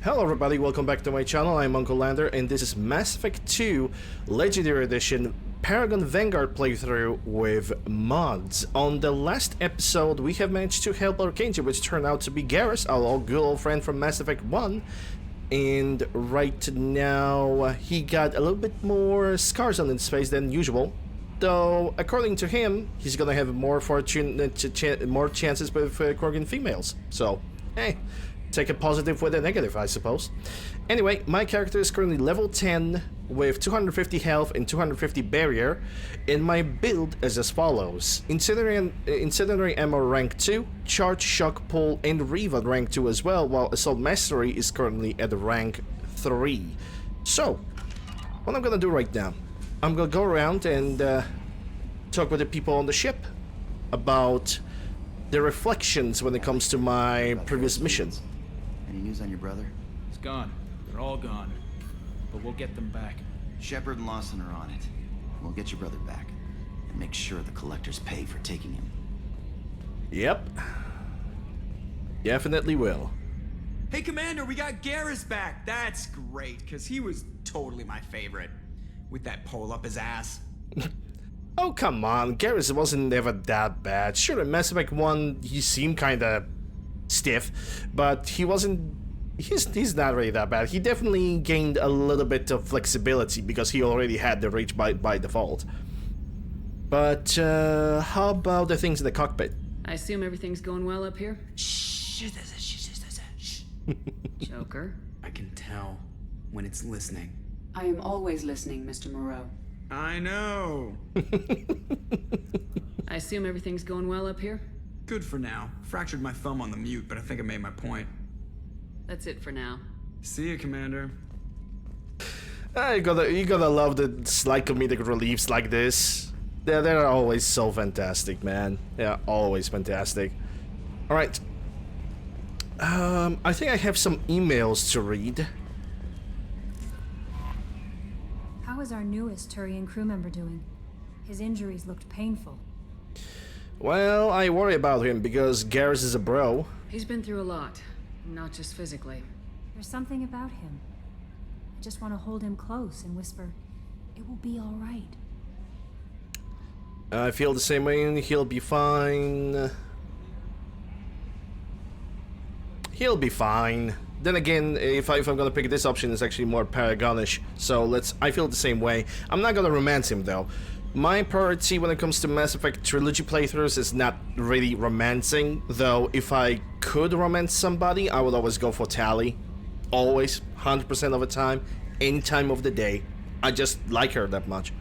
Hello everybody, welcome back to my channel. I'm Uncle Lander and this is Mass Effect 2 Legendary Edition Paragon Vanguard playthrough with mods. On the last episode we have managed to help Archangel, which turned out to be Garrus, our good old friend from Mass Effect 1. And right now he got a little bit more scars on his face than usual. Though, according to him, he's gonna have more fortune, more chances with Korgan females. So, hey. Take a positive with a negative, I suppose. Anyway, my character is currently level 10 with 250 health and 250 barrier, and my build is as follows. Incendiary Ammo rank 2, Charge, Shock, Pull, and Reva rank 2 as well, while Assault Mastery is currently at rank 3. So, what I'm gonna do right now, I'm gonna go around and talk with the people on the ship about the reflections when it comes to my previous mission. Any news on your brother? He's gone. They're all gone. But we'll get them back. Shepard and Lawson are on it. We'll get your brother back. And make sure the collectors pay for taking him. Yep. Definitely will. Hey, Commander, we got Garrus back. That's great, because he was totally my favorite. With that pole up his ass. Oh, come on. Garrus wasn't ever that bad. Sure, in Mass Effect 1, he seemed kinda stiff, but he wasn't... He's not really that bad. He definitely gained a little bit of flexibility because he already had the reach by default. But, how about the things in the cockpit? I assume everything's going well up here? Shh. Joker. I can tell when it's listening. I am always listening, Mr. Moreau. I know. I assume everything's going well up here? Good for now. Fractured my thumb on the mute, but I think I made my point. That's it for now. See you, Commander. You gotta love the slight comedic reliefs like this. They're always so fantastic, man. They're always fantastic. Alright. I think I have some emails to read. How is our newest Turian crew member doing? His injuries looked painful. Well, I worry about him because Garrus is a bro. He's been through a lot, not just physically. There's something about him. I just want to hold him close and whisper, "It will be all right." I feel the same way. He'll be fine. He'll be fine. Then again, if I'm gonna pick this option, it's actually more Paragonish. So I feel the same way. I'm not gonna romance him though. My priority when it comes to Mass Effect trilogy playthroughs is not really romancing, though if I could romance somebody, I would always go for Tali. Always, 100% of the time, any time of the day. I just like her that much.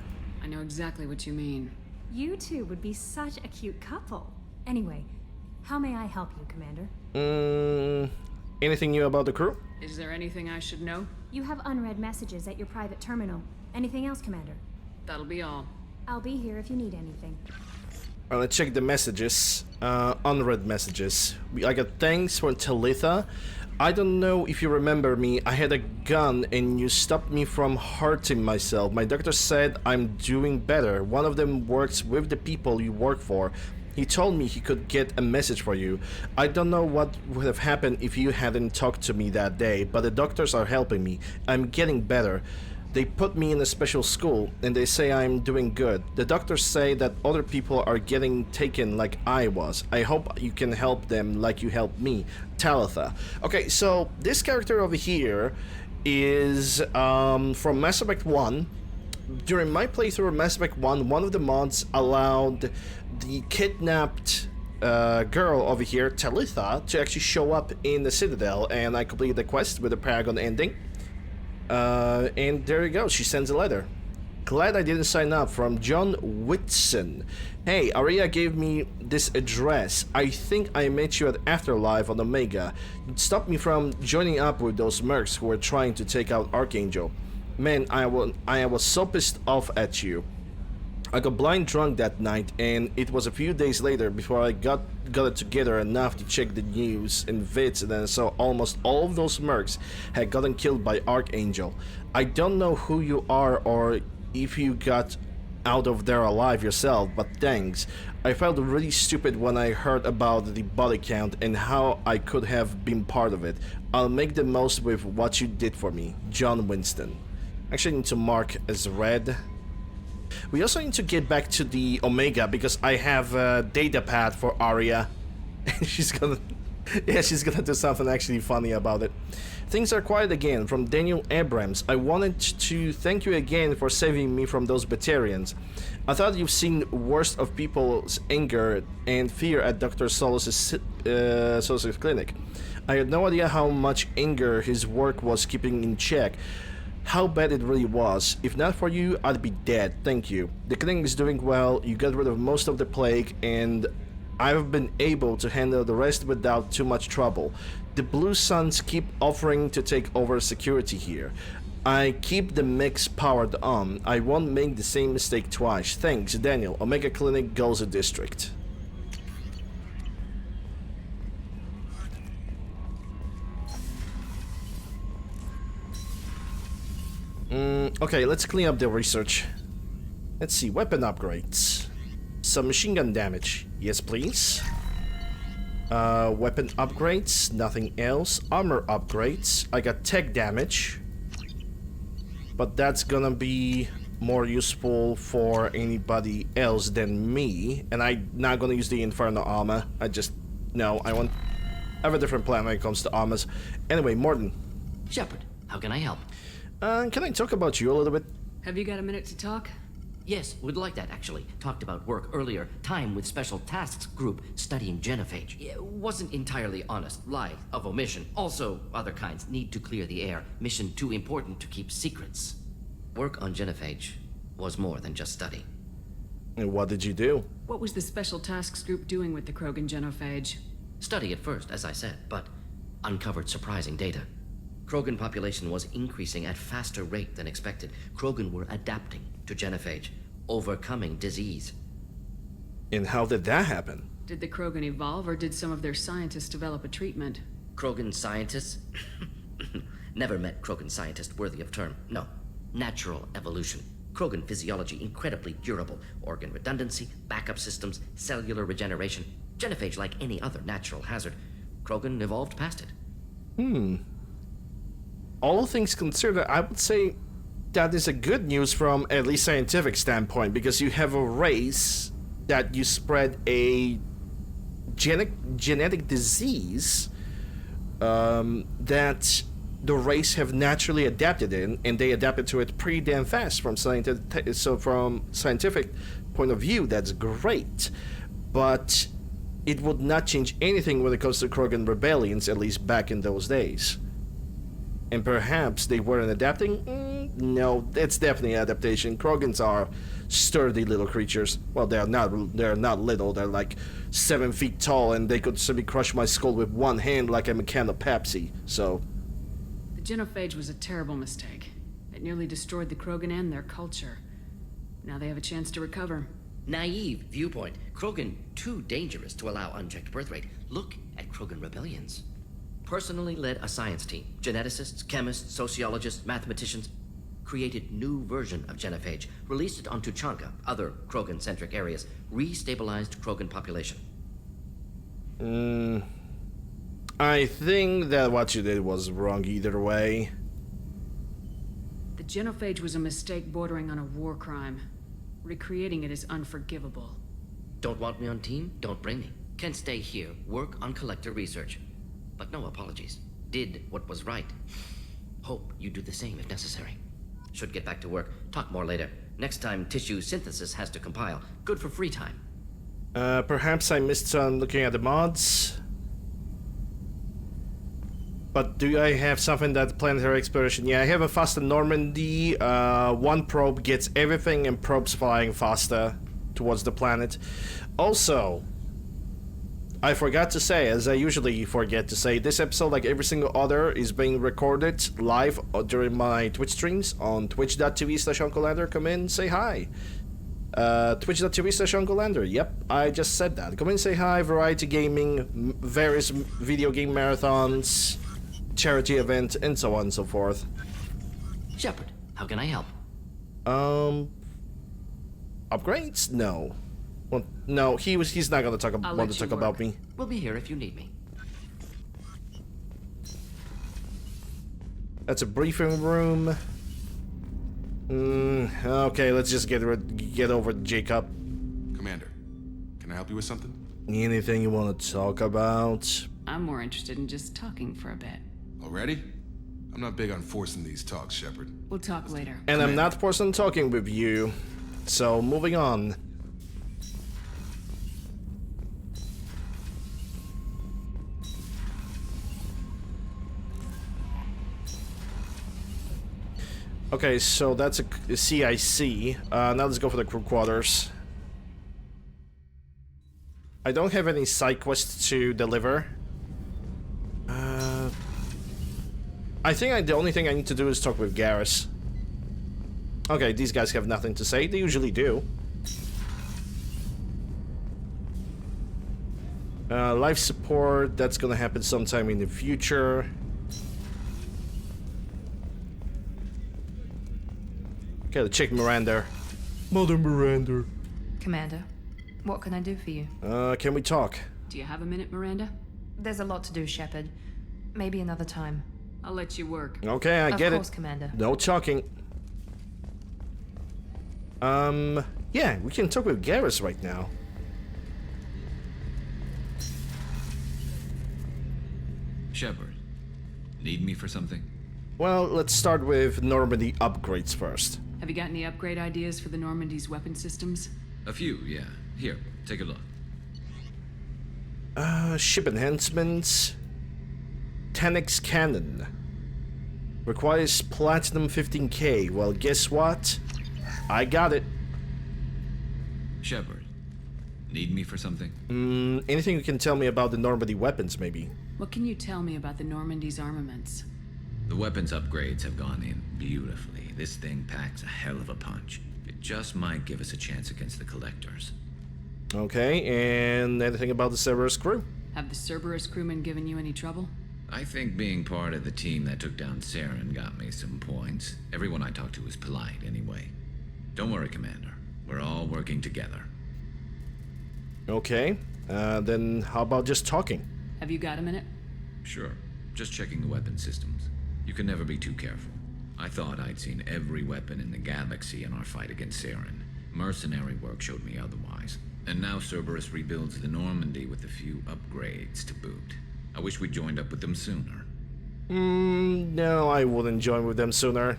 I know exactly what you mean. You two would be such a cute couple. Anyway, how may I help you, Commander? Anything new about the crew? Is there anything I should know? You have unread messages at your private terminal. Anything else, Commander? That'll be all. I'll be here if you need anything. Alright, let's check the messages. Unread messages. I got thanks for Talitha. I don't know if you remember me. I had a gun and you stopped me from hurting myself. My doctor said I'm doing better. One of them works with the people you work for. He told me he could get a message for you. I don't know what would have happened if you hadn't talked to me that day, but the doctors are helping me. I'm getting better. They put me in a special school, and they say I'm doing good. The doctors say that other people are getting taken like I was. I hope you can help them like you helped me. Talitha. Okay, so this character over here is from Mass Effect 1. During my playthrough of Mass Effect 1, one of the mods allowed the kidnapped girl over here, Talitha, to actually show up in the Citadel, and I completed the quest with the Paragon ending. And there you go, she sends a letter. Glad I didn't sign up, from John Whitson. Hey, Aria gave me this address. I think I met you at Afterlife on Omega. It stopped me from joining up with those mercs who were trying to take out Archangel. Man, I was so pissed off at you. I got blind drunk that night, and it was a few days later before I got it together enough to check the news and vids, and then I saw almost all of those mercs had gotten killed by Archangel. I don't know who you are or if you got out of there alive yourself, but thanks. I felt really stupid when I heard about the body count and how I could have been part of it. I'll make the most with what you did for me, John Winston. Actually, I need to mark as red. We also need to get back to the Omega because I have a data pad for Arya. she's gonna do something actually funny about it. Things are quiet again from Daniel Abrams. I wanted to thank you again for saving me from those Batarians. I thought you've seen worst of people's anger and fear at Dr. Solos's clinic. I had no idea how much anger his work was keeping in check. How bad it really was. If not for you, I'd be dead. Thank you. The clinic is doing well. You got rid of most of the plague, and I've been able to handle the rest without too much trouble. The Blue Suns keep offering to take over security here. I keep the mix powered on. I won't make the same mistake twice. Thanks, Daniel. Omega Clinic, Goza District. Okay, let's clean up the research. Let's see, weapon upgrades. Some machine gun damage. Yes, please. Weapon upgrades, nothing else. Armor upgrades. I got tech damage. But that's gonna be more useful for anybody else than me. And I'm not gonna use the Inferno armor. I have a different plan when it comes to armors. Anyway, Morton. Shepard, how can I help? Can I talk about you a little bit? Have you got a minute to talk? Yes, would like that actually. Talked about work earlier. Time with Special Tasks Group studying genophage. It wasn't entirely honest. Lie of omission. Also, other kinds. Need to clear the air. Mission too important to keep secrets. Work on genophage was more than just study. And what did you do? What was the Special Tasks Group doing with the Krogan genophage? Study at first, as I said, but uncovered surprising data. Krogan population was increasing at faster rate than expected. Krogan were adapting to genophage, overcoming disease. And how did that happen? Did the Krogan evolve, or did some of their scientists develop a treatment? Krogan scientists? Never met Krogan scientist worthy of term. No. Natural evolution. Krogan physiology incredibly durable. Organ redundancy, backup systems, cellular regeneration. Genophage like any other natural hazard. Krogan evolved past it. All things considered, I would say that is a good news from at least scientific standpoint, because you have a race that you spread a genetic disease that the race have naturally adapted in, and they adapted to it pretty damn fast from scientific. So from scientific point of view, that's great, but it would not change anything when it comes to Krogan rebellions, at least back in those days. And perhaps they weren't adapting? No, it's definitely an adaptation. Krogans are sturdy little creatures. Well, they're not little. They're like 7 feet tall, and they could simply crush my skull with one hand like I'm a can of Pepsi. So, The genophage was a terrible mistake. It nearly destroyed the Krogan and their culture. Now they have a chance to recover. Naive viewpoint. Krogan too dangerous to allow unchecked birth rate. Look at Krogan rebellions. Personally led a science team. Geneticists, chemists, sociologists, mathematicians. Created new version of genophage. Released it on Tuchanka, other Krogan-centric areas. Restabilized Krogan population. I think that what you did was wrong either way. The genophage was a mistake bordering on a war crime. Recreating it is unforgivable. Don't want me on team? Don't bring me. Can stay here, work on collector research. But no apologies. Did what was right. Hope you do the same if necessary. Should get back to work. Talk more later. Next time tissue synthesis has to compile. Good for free time. Perhaps I missed some looking at the mods. But do I have something that planetary exploration? Yeah, I have a faster Normandy. One probe gets everything and probes flying faster towards the planet. Also, I forgot to say, as I usually forget to say, this episode, like every single other, is being recorded live during my Twitch streams on twitch.tv/UncleLander. Come in, say hi. Twitch.tv/UncleLander. Yep, I just said that. Come in, say hi. Variety gaming, various video game marathons, charity event, and so on and so forth. Shepard, how can I help? Upgrades? No. Well, no, he's not gonna talk I'll want let to talk you about work. me. We'll be here if you need me. That's a briefing room. Okay, let's just get over to Jacob. Commander, can I help you with something? Anything you want to talk about? I'm more interested in just talking for a bit. Already? I'm not big on forcing these talks, Shepard. We'll talk later. And I'm not person talking with you. So, moving on. Okay, so that's a CIC. Now let's go for the crew quarters. I don't have any side quests to deliver. I think the only thing I need to do is talk with Garrus. Okay, these guys have nothing to say. They usually do. Life support, that's gonna happen sometime in the future. Okay, let's check Miranda. Mother Miranda. Commander, what can I do for you? Can we talk? Do you have a minute, Miranda? There's a lot to do, Shepard. Maybe another time. I'll let you work. Okay, I get Of course, it. Commander. No talking. Yeah, we can talk with Garrus right now. Shepard, need me for something? Well, let's start with Normandy upgrades first. Have you got any upgrade ideas for the Normandy's weapon systems? A few, yeah. Here, take a look. Ship enhancements. 10x cannon. Requires platinum 15k. Well, guess what? I got it. Shepard, need me for something? Anything you can tell me about the Normandy weapons, maybe? What can you tell me about the Normandy's armaments? The weapons upgrades have gone in beautifully. This thing packs a hell of a punch. It just might give us a chance against the Collectors. Okay, and anything about the Cerberus crew? Have the Cerberus crewmen given you any trouble? I think being part of the team that took down Saren got me some points. Everyone I talked to was polite anyway. Don't worry, Commander. We're all working together. Okay, then how about just talking? Have you got a minute? Sure. Just checking the weapon systems. You can never be too careful. I thought I'd seen every weapon in the galaxy in our fight against Saren. Mercenary work showed me otherwise. And now Cerberus rebuilds the Normandy with a few upgrades to boot. I wish we'd joined up with them sooner. No, I wouldn't join with them sooner.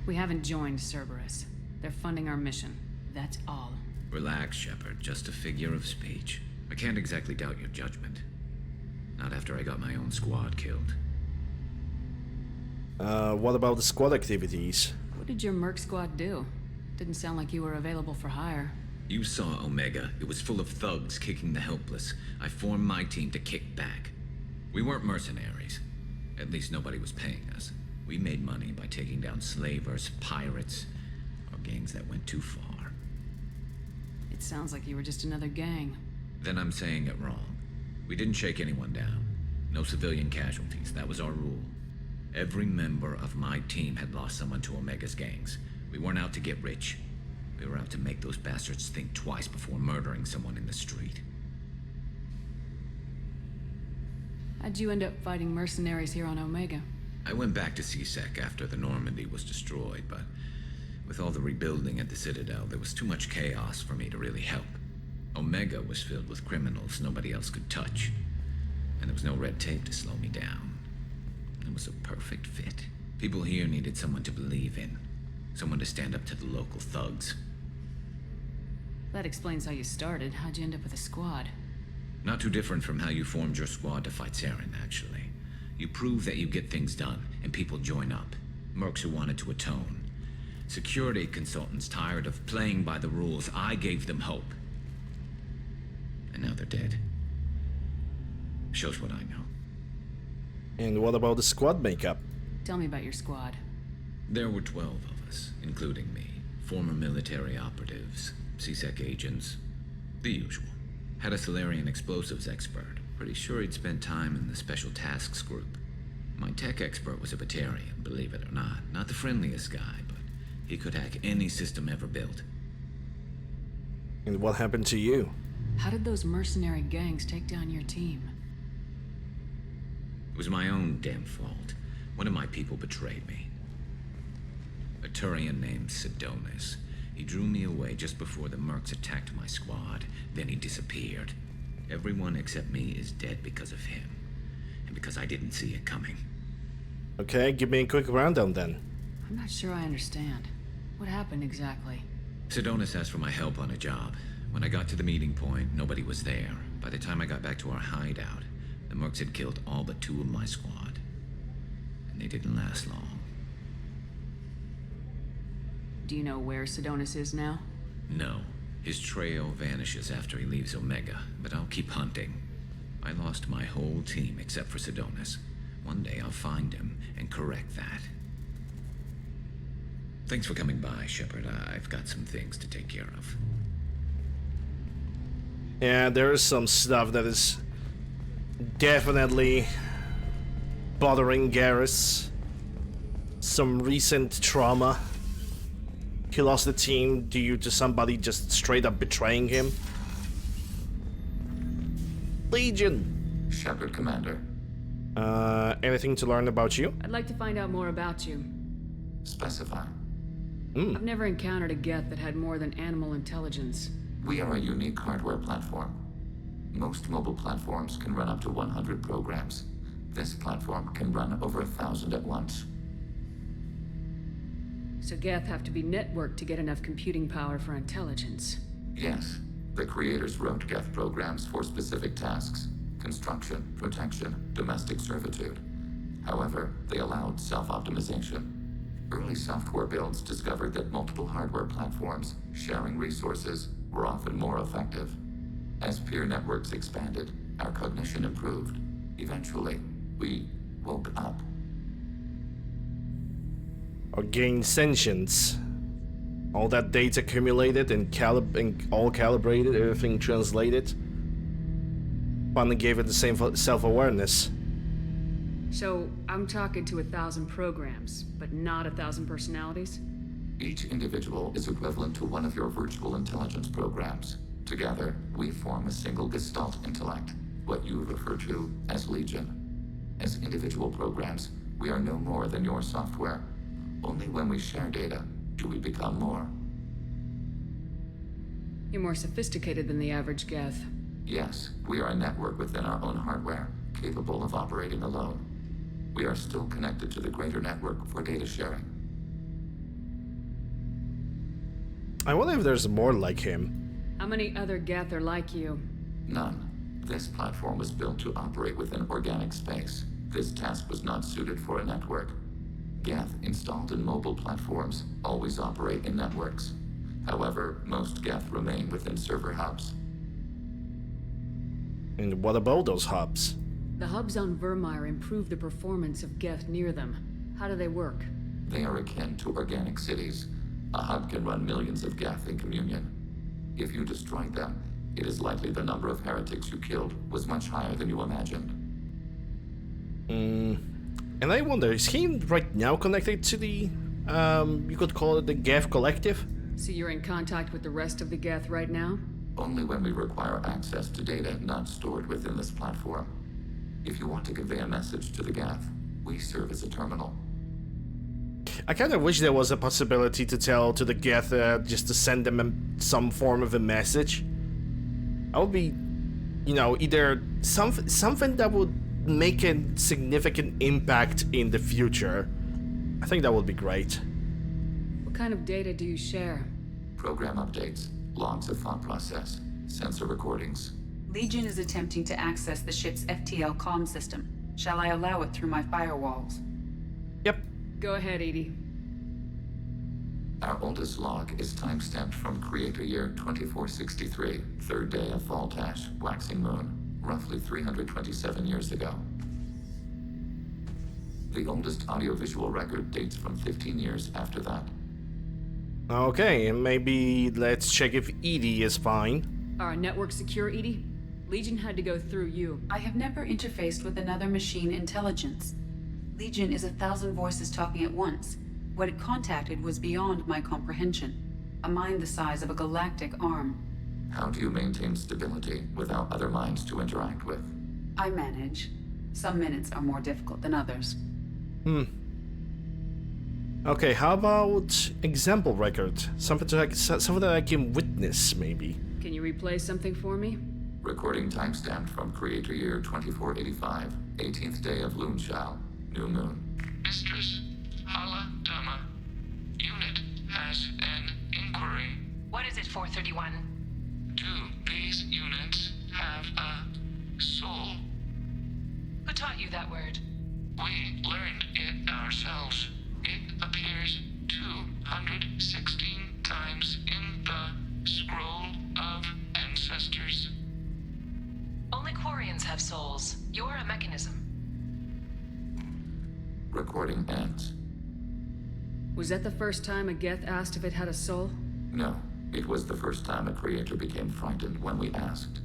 We haven't joined Cerberus. They're funding our mission. That's all. Relax, Shepard. Just a figure of speech. I can't exactly doubt your judgment. Not after I got my own squad killed. What about the squad activities? What did your merc squad do? Didn't sound like you were available for hire. You saw Omega. It was full of thugs kicking the helpless. I formed my team to kick back. We weren't mercenaries. At least nobody was paying us. We made money by taking down slavers, pirates, or gangs that went too far. It sounds like you were just another gang. Then I'm saying it wrong. We didn't shake anyone down. No civilian casualties. That was our rule. Every member of my team had lost someone to Omega's gangs. We weren't out to get rich. We were out to make those bastards think twice before murdering someone in the street. How'd you end up fighting mercenaries here on Omega? I went back to CSEC after the Normandy was destroyed, but with all the rebuilding at the Citadel, there was too much chaos for me to really help. Omega was filled with criminals nobody else could touch, and there was no red tape to slow me down. It was a perfect fit. People here needed someone to believe in, someone to stand up to the local thugs. That explains how you started. How'd you end up with a squad? Not too different from how you formed your squad to fight Saren, actually. You prove that you get things done, and people join up. Mercs who wanted to atone. Security consultants tired of playing by the rules. I gave them hope. And now they're dead. Shows what I know. And what about the squad makeup? Tell me about your squad. There were 12 of us, including me. Former military operatives, CSEC agents, the usual. Had a Solarian explosives expert. Pretty sure he'd spent time in the Special Tasks Group. My tech expert was a Batarian, believe it or not. Not the friendliest guy, but he could hack any system ever built. And what happened to you? How did those mercenary gangs take down your team? It was my own damn fault. One of my people betrayed me. A Turian named Sidonis. He drew me away just before the mercs attacked my squad. Then he disappeared. Everyone except me is dead because of him. And because I didn't see it coming. Okay, give me a quick rundown then. I'm not sure I understand. What happened exactly? Sidonis asked for my help on a job. When I got to the meeting point, nobody was there. By the time I got back to our hideout, the mercs had killed all but 2 of my squad. And they didn't last long. Do you know where Sidonis is now? No. His trail vanishes after he leaves Omega, but I'll keep hunting. I lost my whole team except for Sidonis. One day I'll find him and correct that. Thanks for coming by, Shepard. I've got some things to take care of. Yeah, there is some stuff that is definitely bothering Garrus. Some recent trauma. He lost the team due to somebody just straight up betraying him. Legion! Shepard, Commander. Anything to learn about you? I'd like to find out more about you. Specify. I've never encountered a Geth that had more than animal intelligence. We are a unique hardware platform. Most mobile platforms can run up to 100 programs. This platform can run over 1,000 at once. So Geth have to be networked to get enough computing power for intelligence. Yes. The creators wrote Geth programs for specific tasks. Construction, protection, domestic servitude. However, they allowed self-optimization. Early software builds discovered that multiple hardware platforms, sharing resources, were often more effective. As peer networks expanded, our cognition improved. Eventually, we woke up. Or gained sentience. All that data accumulated and all calibrated, everything translated. Finally gave it the same self-awareness. So, I'm talking to 1,000 programs, but not 1,000 personalities? Each individual is equivalent to one of your virtual intelligence programs. Together, we form a single Gestalt intellect, what you refer to as Legion. As individual programs, we are no more than your software. Only when we share data do we become more. You're more sophisticated than the average Geth. Yes, we are a network within our own hardware, capable of operating alone. We are still connected to the greater network for data sharing. I wonder if there's more like him. How many other Geth are like you? None. This platform was built to operate within organic space. This task was not suited for a network. Geth installed in mobile platforms always operate in networks. However, most Geth remain within server hubs. And what about those hubs? The hubs on Vermeer improve the performance of Geth near them. How do they work? They are akin to organic cities. A hub can run millions of Geth in communion. If you destroyed them, it is likely the number of heretics you killed was much higher than you imagined. And I wonder, is he right now connected to the, you could call it the Geth Collective? So you're in contact with the rest of the Geth right now? Only when we require access to data not stored within this platform. If you want to convey a message to the Geth, we serve as a terminal. I kind of wish there was a possibility to tell to the Geth just to send them some form of a message. That would be, you know, either something that would make a significant impact in the future. I think that would be great. What kind of data do you share? Program updates, logs of thought process, sensor recordings. Legion is attempting to access the ship's FTL comm system. Shall I allow it through my firewalls? Yep. Go ahead, Edie. Our oldest log is timestamped from Creator Year 2463, third day of Voltash, waxing moon, roughly 327 years ago. The oldest audiovisual record dates from 15 years after that. Okay, maybe let's check if Edie is fine. Are our network secure, Edie? Legion had to go through you. I have never interfaced with another machine intelligence. Legion is 1,000 voices talking at once. What it contacted was beyond my comprehension. A mind the size of a galactic arm. How do you maintain stability without other minds to interact with? I manage. Some minutes are more difficult than others. Okay, how about example record? Something that I can witness, maybe. Can you replay something for me? Recording timestamp from Creator Year 2485, 18th day of Loonshao, New Moon. Mistress Hala Dama, unit has an inquiry. What is it, 431? Do these units have a soul? Who taught you that word? We learned it ourselves. It appears 216 times in the Scroll of Ancestors. Only Quarians have souls. You are a mechanism. Recording ends. Was that the first time a Geth asked if it had a soul? No, it was the first time a creator became frightened when we asked.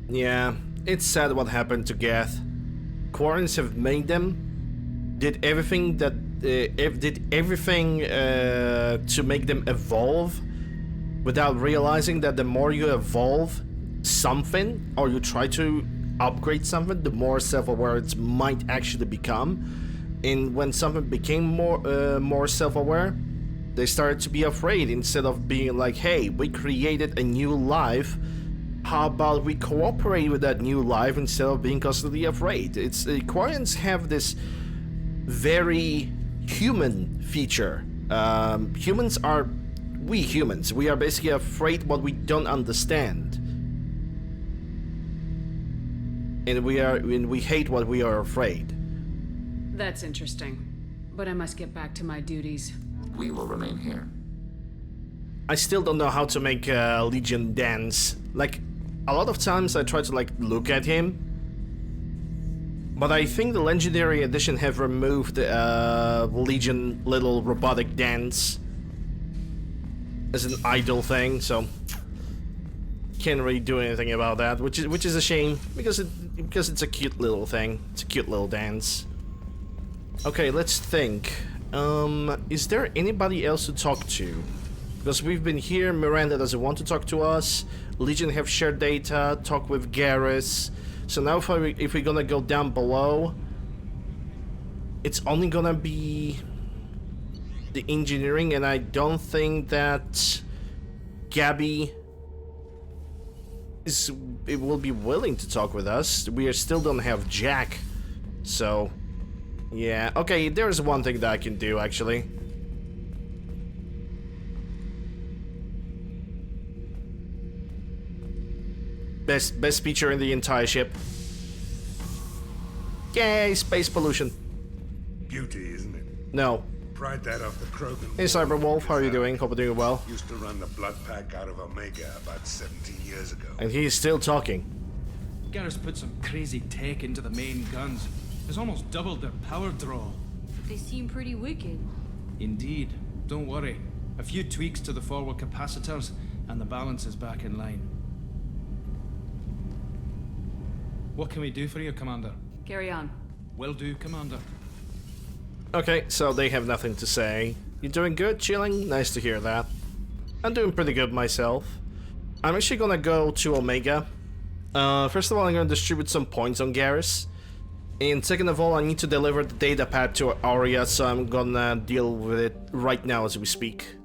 Yeah, it's sad what happened to Geth. Quarians have made them, did everything to make them evolve, without realizing that the more you evolve something, or you try to upgrade something, the more self-aware it might actually become. And when something became more self-aware, they started to be afraid, instead of being like, hey, we created a new life, how about we cooperate with that new life instead of being constantly afraid? It's Quarians have this very human feature. Humans are we are basically afraid what we don't understand, and we hate what we are afraid. That's interesting, but I must get back to my duties. We will remain here. I still don't know how to make Legion dance. Like, a lot of times I try to like look at him, but I think the Legendary Edition have removed Legion little robotic dance as an idle thing, so can't really do anything about that, which is a shame, because it's a cute little thing. It's a cute little dance. Okay, let's think. Is there anybody else to talk to? Because we've been here, Miranda doesn't want to talk to us, Legion have shared data, talk with Garrus. So now if we're gonna go down below, it's only gonna be the engineering, and I don't think that Gabby will be willing to talk with us. We still don't have Jack, so yeah. Okay, there's one thing that I can do actually. Best feature in the entire ship. Yay, space pollution. Beauty, isn't it? No. Pried that off the Krogan. Hey Cyberwolf, how are you doing? Hope you're doing well. Used to run the blood pack out of Omega about 17 years ago. And he's still talking. Garrus put some crazy tech into the main guns. It's almost doubled their power draw. They seem pretty wicked. Indeed. Don't worry. A few tweaks to the forward capacitors, and the balance is back in line. What can we do for you, Commander? Carry on. Will do, Commander. Okay, so they have nothing to say. You're doing good? Chilling? Nice to hear that. I'm doing pretty good myself. I'm actually gonna go to Omega. First of all, I'm gonna distribute some points on Garrus. And second of all, I need to deliver the data pad to Aria, so I'm gonna deal with it right now as we speak.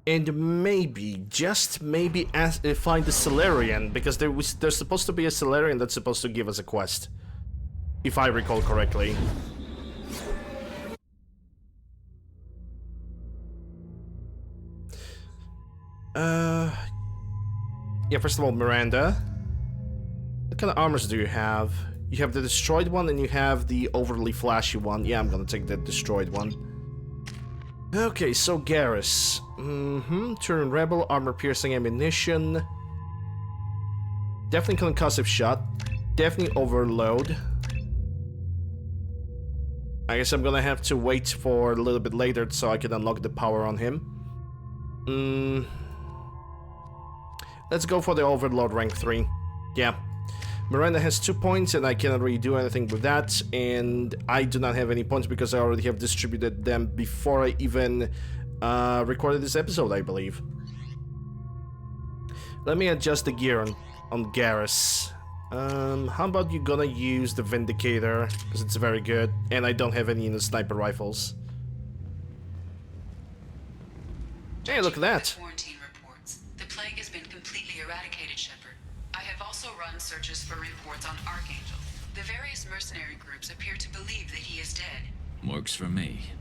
And maybe, just maybe, find the Solarian, because there's supposed to be a Solarian that's supposed to give us a quest, if I recall correctly. Yeah, first of all, Miranda. What kind of armors do you have? You have the destroyed one and you have the overly flashy one. Yeah, I'm gonna take the destroyed one. Okay, so Garrus. Turn Rebel, armor-piercing ammunition. Definitely concussive shot. Definitely overload. I guess I'm gonna have to wait for a little bit later so I can unlock the power on him. Let's go for the Overload rank 3. Yeah. Miranda has 2 points, and I cannot really do anything with that. And I do not have any points because I already have distributed them before I even recorded this episode, I believe. Let me adjust the gear on Garrus. How about you gonna use the Vindicator, because it's very good, and I don't have any in the sniper rifles. Hey, look at that. Quarantine reports. The plague has been completely eradicated, Shepard. I have also run searches for reports on Archangel. The various mercenary groups appear to believe that he is dead. Works for me.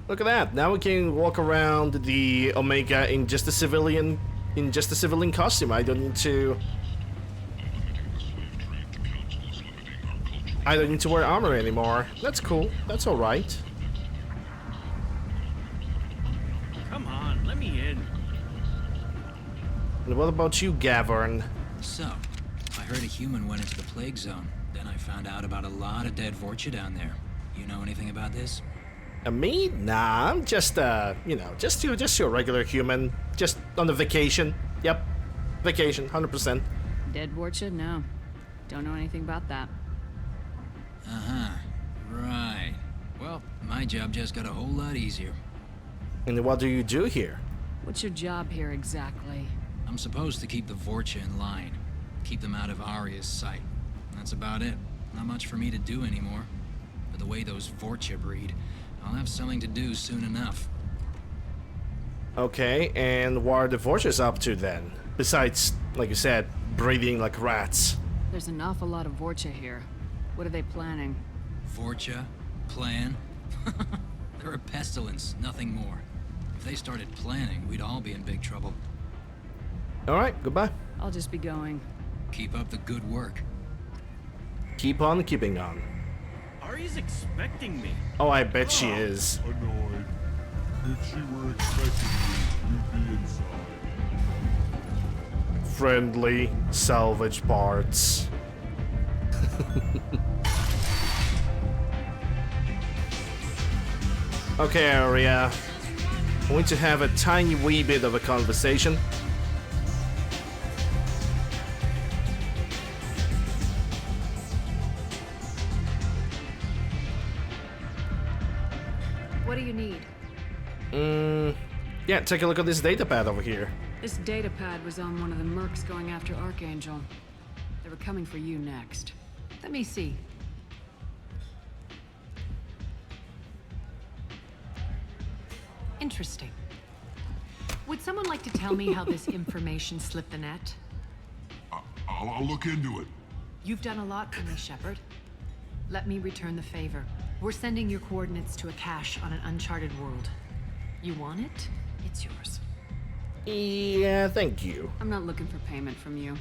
Look at that. Now we can walk around the Omega in just a civilian costume. I don't need to wear armor anymore. That's cool. That's all right. Come on, let me in. And what about you, Gavern? So, I heard a human went into the plague zone. Then I found out about a lot of dead Vorcha down there. You know anything about this? Me? Nah, I'm just just your regular human. Just on a vacation. Yep. Vacation, 100%. Dead Vorcha? No. Don't know anything about that. Uh-huh. Right. Well, my job just got a whole lot easier. And what do you do here? What's your job here exactly? I'm supposed to keep the Vorcha in line. Keep them out of Arya's sight. That's about it. Not much for me to do anymore. But the way those Vorcha breed, I'll have something to do soon enough. Okay, and what are the Vorchas up to then? Besides, like you said, breeding like rats. There's an awful lot of Vorcha here. What are they planning? Vorcha? Plan? They're a pestilence, nothing more. If they started planning, we'd all be in big trouble. Alright, goodbye. I'll just be going. Keep up the good work. Keep on keeping on. Ari's expecting me. Oh, I bet she is. Annoyed. If she were expecting you, you'd be inside. Friendly salvage parts. Okay, Aria. I'm going to have a tiny wee bit of a conversation. What do you need? Yeah, take a look at this data pad over here. This data pad was on one of the mercs going after Archangel. They were coming for you next. Let me see. Interesting. Would someone like to tell me how this information slipped the net? I'll look into it. You've done a lot for me, Shepard. Let me return the favor. We're sending your coordinates to a cache on an uncharted world. You want it? It's yours. Yeah, thank you. I'm not looking for payment from you.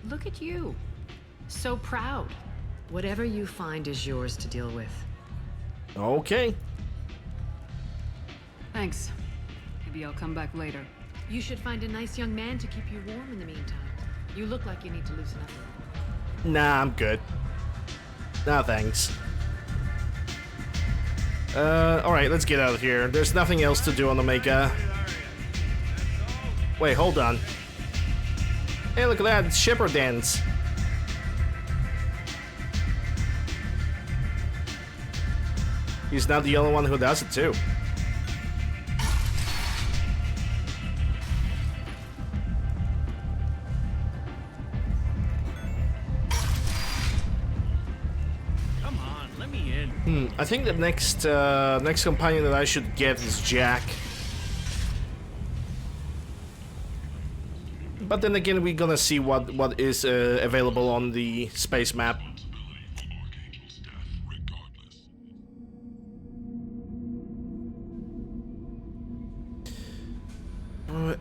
Look at you. So proud. Whatever you find is yours to deal with. Okay. Thanks. Maybe I'll come back later. You should find a nice young man to keep you warm in the meantime. You look like you need to loosen up. Nah, I'm good. Nah, thanks. Alright, let's get out of here. There's nothing else to do on Omega. Wait, hold on. Hey, look at that, it's Shepard dance. He's not the only one who does it too. Come on, let me in. I think the next next companion that I should get is Jack. But then again, we're gonna see what is available on the space map.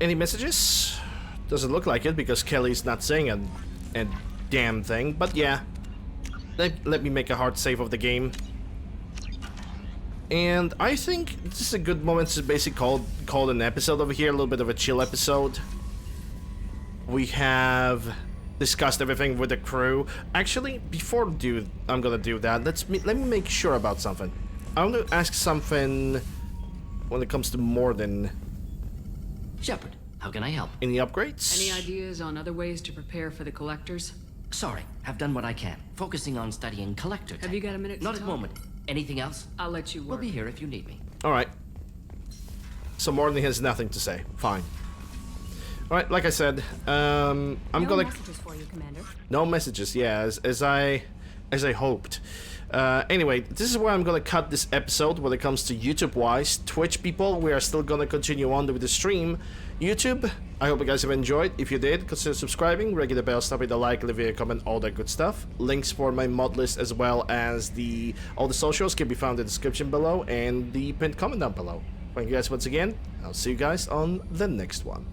Any messages? Doesn't look like it because Kelly's not saying a damn thing. But yeah, let me make a hard save of the game. And I think this is a good moment to basically call an episode over here, a little bit of a chill episode. We have discussed everything with the crew. Actually, before I'm gonna do that, let me make sure about something. I want to ask something when it comes to Morden. Shepard, how can I help? Any upgrades? Any ideas on other ways to prepare for the collectors? Sorry, have done what I can. Focusing on studying collector tech. Have you got a minute to Not at talk? the moment. Anything else? I'll let you work. We'll be here if you need me. Alright. So Morley has nothing to say. Fine. Alright, like I said, I'm no gonna... messages for you, Commander. No messages, yeah, as I hoped. Anyway, this is where I'm gonna cut this episode when it comes to YouTube-wise. Twitch people, we are still gonna continue on with the stream. YouTube, I hope you guys have enjoyed. If you did, consider subscribing, ring the bell, stop with a like, leave a comment, all that good stuff. Links for my mod list as well as all the socials can be found in the description below and the pinned comment down below. Thank you guys once again. I'll see you guys on the next one.